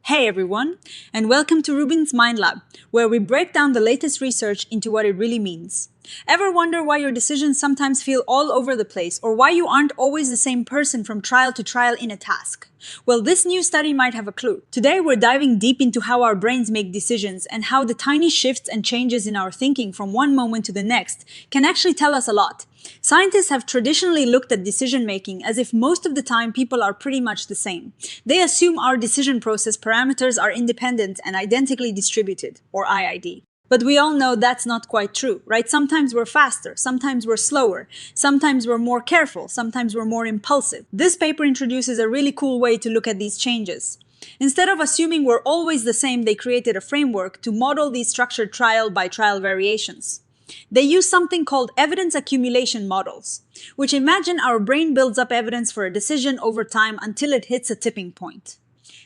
Hey everyone, and welcome to RUBIN'S Mind Lab, where we break down the latest research into what it really means. Ever wonder why your decisions sometimes feel all over the place, or why you aren't always the same person from trial to trial in a task? Well, this new study might have a clue. Today we're diving deep into how our brains make decisions and how the tiny shifts and changes in our thinking from one moment to the next can actually tell us a lot. Scientists have traditionally looked at decision-making as if most of the time people are pretty much the same. They assume our decision process parameters are independent and identically distributed, or IID. But we all know that's not quite true, right? Sometimes we're faster, sometimes we're slower, sometimes we're more careful, sometimes we're more impulsive. This paper introduces a really cool way to look at these changes. Instead of assuming we're always the same, they created a framework to model these structured trial-by-trial variations. They use something called evidence accumulation models, which imagine our brain builds up evidence for a decision over time until it hits a tipping point.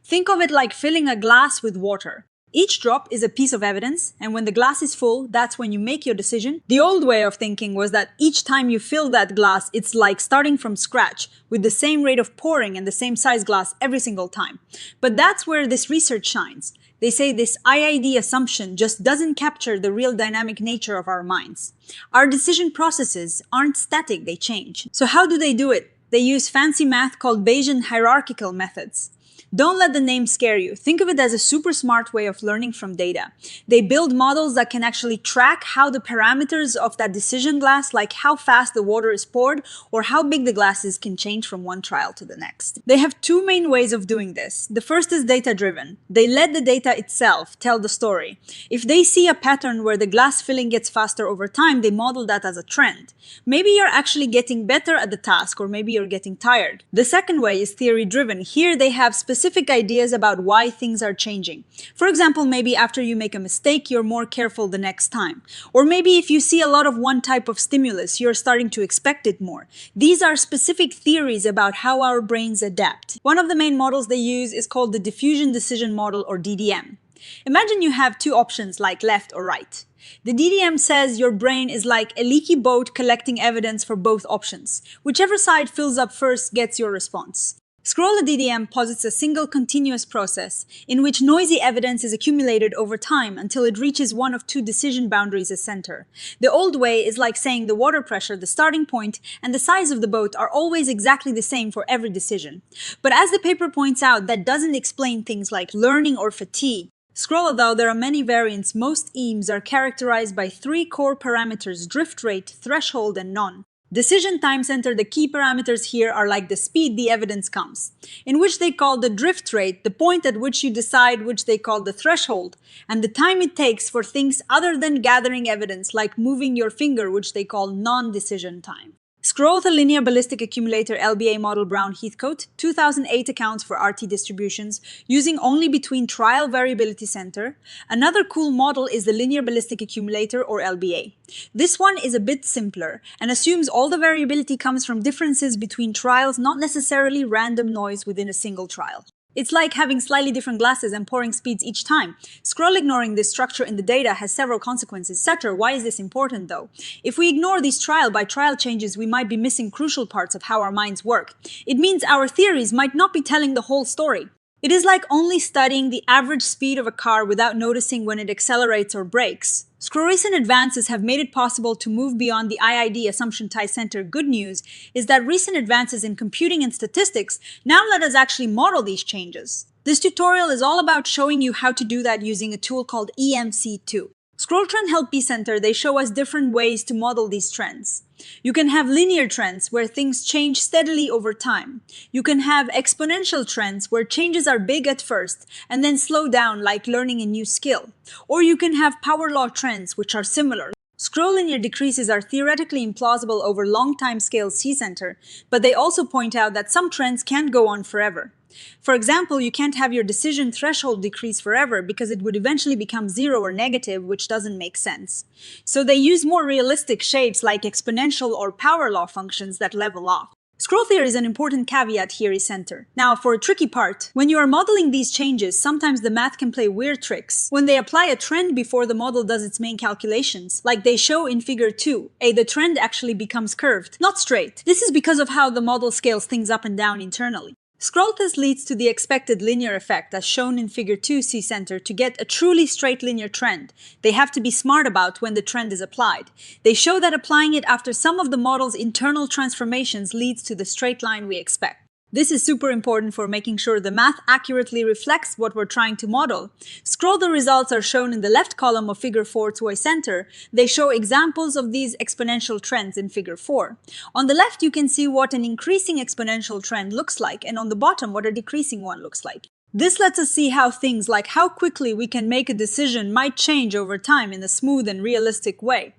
Think of it like filling a glass with water. Each drop is a piece of evidence, and when the glass is full, that's when you make your decision. The old way of thinking was that each time you fill that glass, it's like starting from scratch, with the same rate of pouring and the same size glass every single time. But that's where this research shines. They say this IID assumption just doesn't capture the real dynamic nature of our minds. Our decision processes aren't static, they change. So how do they do it? They use fancy math called Bayesian hierarchical methods. Don't let the name scare you. Think of it as a super smart way of learning from data. They build models that can actually track how the parameters of that decision glass, like how fast the water is poured or how big the glass is, can change from one trial to the next. They have two main ways of doing this. The first is data-driven. They let the data itself tell the story. If they see a pattern where the glass filling gets faster over time, they model that as a trend. Maybe you're actually getting better at the task, or maybe you're getting tired. The second way is theory-driven. Here they have specific ideas about why things are changing. For example, maybe after you make a mistake, you're more careful the next time. Or maybe if you see a lot of one type of stimulus, you're starting to expect it more. These are specific theories about how our brains adapt. One of the main models they use is called the diffusion decision model, or DDM. Imagine you have two options like left or right. The DDM says your brain is like a leaky boat collecting evidence for both options. Whichever side fills up first gets your response. Scroll the DDM posits a single continuous process in which noisy evidence is accumulated over time until it reaches one of two decision boundaries as center. The old way is like saying the water pressure, the starting point, and the size of the boat are always exactly the same for every decision. But as the paper points out, that doesn't explain things like learning or fatigue. Scroll though, there are many variants. Most EAMs are characterized by three core parameters: drift rate, threshold, and none. Decision time center, the key parameters here are like the speed the evidence comes, in which they call the drift rate, the point at which you decide, which they call the threshold, and the time it takes for things other than gathering evidence, like moving your finger, which they call non-decision time. Scroll the linear ballistic accumulator LBA model Brown Heathcote, 2008 accounts for RT distributions, using only between trial variability center. Another cool model is the linear ballistic accumulator, or LBA. This one is a bit simpler and assumes all the variability comes from differences between trials, not necessarily random noise within a single trial. It's like having slightly different glasses and pouring speeds each time. Scroll ignoring this structure in the data has several consequences. Etc. Why is this important though? If we ignore these trial-by-trial changes, we might be missing crucial parts of how our minds work. It means our theories might not be telling the whole story. It is like only studying the average speed of a car without noticing when it accelerates or brakes. Recent advances have made it possible to move beyond the IID assumption tie center. Good news is that recent advances in computing and statistics now let us actually model these changes. This tutorial is all about showing you how to do that using a tool called EMC2. Scroll Trend Help Center, they show us different ways to model these trends. You can have linear trends where things change steadily over time. You can have exponential trends where changes are big at first and then slow down, like learning a new skill. Or you can have power law trends, which are similar. Scroll linear decreases are theoretically implausible over long time scales C-center, but they also point out that some trends can't go on forever. For example, you can't have your decision threshold decrease forever because it would eventually become zero or negative, which doesn't make sense. So they use more realistic shapes like exponential or power law functions that level off. Scroll theory is an important caveat here, center. Now, for a tricky part, when you are modeling these changes, sometimes the math can play weird tricks. When they apply a trend before the model does its main calculations, like they show in figure 2, the trend actually becomes curved, not straight. This is because of how the model scales things up and down internally. Scroll test leads to the expected linear effect as shown in Figure 2 C-center to get a truly straight linear trend. They have to be smart about when the trend is applied. They show that applying it after some of the model's internal transformations leads to the straight line we expect. This is super important for making sure the math accurately reflects what we're trying to model. Scroll the results are shown in the left column of Figure 4 to Y-center. They show examples of these exponential trends in Figure 4. On the left, you can see what an increasing exponential trend looks like, and on the bottom, what a decreasing one looks like. This lets us see how things like how quickly we can make a decision might change over time in a smooth and realistic way.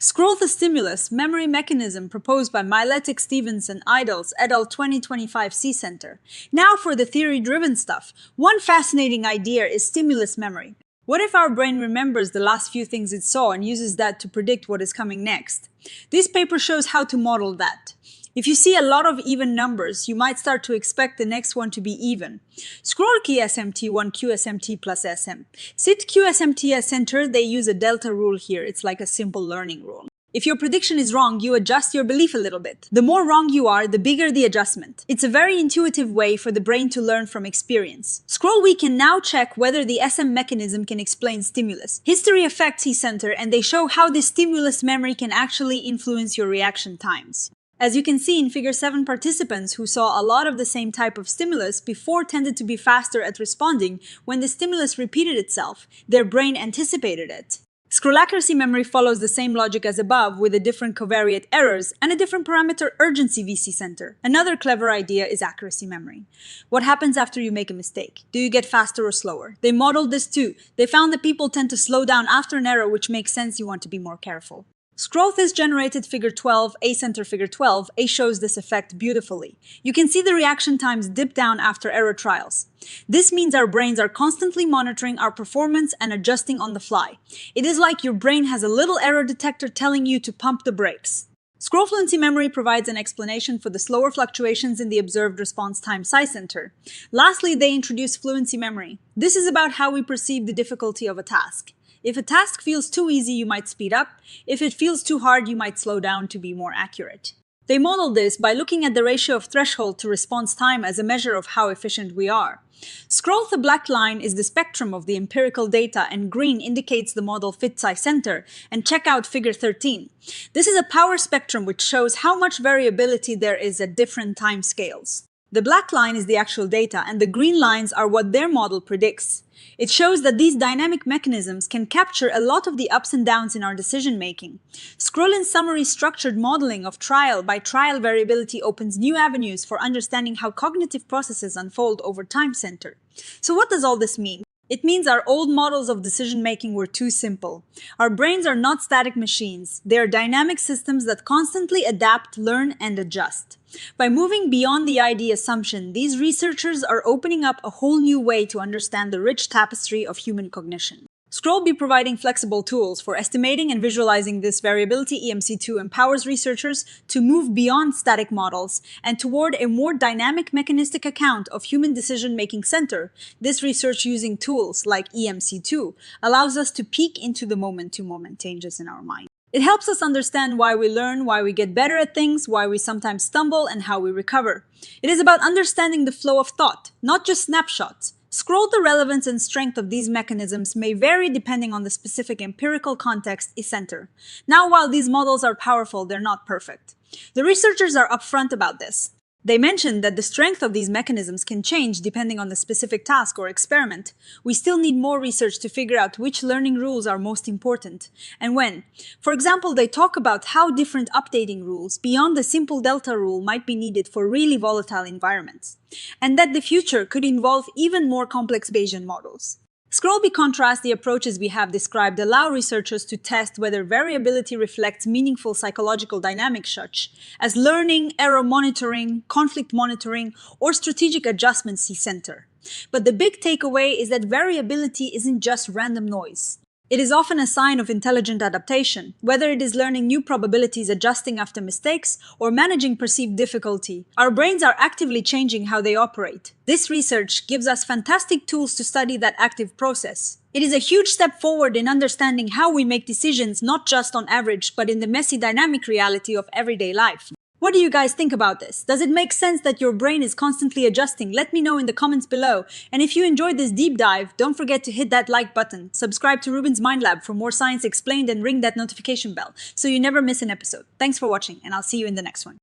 Scroll the stimulus memory mechanism proposed by Miletic, Stevenson, Idles, et al. 2025 C-center. Now for the theory-driven stuff. One fascinating idea is stimulus memory. What if our brain remembers the last few things it saw and uses that to predict what is coming next? This paper shows how to model that. If you see a lot of even numbers, you might start to expect the next one to be even. Scroll key SMT1 QSMT plus SM. Sit QSMT as center, they use a delta rule here. It's like a simple learning rule. If your prediction is wrong, you adjust your belief a little bit. The more wrong you are, the bigger the adjustment. It's a very intuitive way for the brain to learn from experience. Scroll we can now check whether the SM mechanism can explain stimulus. History affects C-center, and they show how this stimulus memory can actually influence your reaction times. As you can see in Figure 7, participants who saw a lot of the same type of stimulus before tended to be faster at responding when the stimulus repeated itself. Their brain anticipated it. Scroll accuracy memory follows the same logic as above with a different covariate errors and a different parameter urgency VC center. Another clever idea is accuracy memory. What happens after you make a mistake? Do you get faster or slower? They modeled this too. They found that people tend to slow down after an error, which makes sense. You want to be more careful. Scroll this generated Figure 12, A-center Figure 12, A shows this effect beautifully. You can see the reaction times dip down after error trials. This means our brains are constantly monitoring our performance and adjusting on the fly. It is like your brain has a little error detector telling you to pump the brakes. Scroll fluency memory provides an explanation for the slower fluctuations in the observed response time C-center. Lastly, they introduce fluency memory. This is about how we perceive the difficulty of a task. If a task feels too easy, you might speed up. If it feels too hard, you might slow down to be more accurate. They modeled this by looking at the ratio of threshold to response time as a measure of how efficient we are. Scroll the black line is the spectrum of the empirical data, and green indicates the model fits center, and check out Figure 13. This is a power spectrum which shows how much variability there is at different time scales. The black line is the actual data, and the green lines are what their model predicts. It shows that these dynamic mechanisms can capture a lot of the ups and downs in our decision-making. Scroll-in summary structured modeling of trial-by-trial variability opens new avenues for understanding how cognitive processes unfold over time center. So what does all this mean? It means our old models of decision-making were too simple. Our brains are not static machines. They are dynamic systems that constantly adapt, learn, and adjust. By moving beyond the ID assumption, these researchers are opening up a whole new way to understand the rich tapestry of human cognition. Scroll be providing flexible tools for estimating and visualizing this variability. EMC2 empowers researchers to move beyond static models and toward a more dynamic mechanistic account of human decision-making center. This research using tools like EMC2 allows us to peek into the moment-to-moment changes in our mind. It helps us understand why we learn, why we get better at things, why we sometimes stumble, and how we recover. It is about understanding the flow of thought, not just snapshots. Scroll the relevance and strength of these mechanisms may vary depending on the specific empirical context center. Now, while these models are powerful, they're not perfect. The researchers are upfront about this. They mentioned that the strength of these mechanisms can change depending on the specific task or experiment. We still need more research to figure out which learning rules are most important and when. For example, they talk about how different updating rules beyond the simple delta rule might be needed for really volatile environments, and that the future could involve even more complex Bayesian models. Scroll by contrast, the approaches we have described allow researchers to test whether variability reflects meaningful psychological dynamics such as learning, error monitoring, conflict monitoring, or strategic adjustments center. But the big takeaway is that variability isn't just random noise. It is often a sign of intelligent adaptation, whether it is learning new probabilities, adjusting after mistakes, or managing perceived difficulty. Our brains are actively changing how they operate. This research gives us fantastic tools to study that active process. It is a huge step forward in understanding how we make decisions not just on average, but in the messy dynamic reality of everyday life. What do you guys think about this? Does it make sense that your brain is constantly adjusting? Let me know in the comments below. And if you enjoyed this deep dive, don't forget to hit that like button, subscribe to Rubin's Mind Lab for more science explained, and ring that notification bell so you never miss an episode. Thanks for watching, and I'll see you in the next one.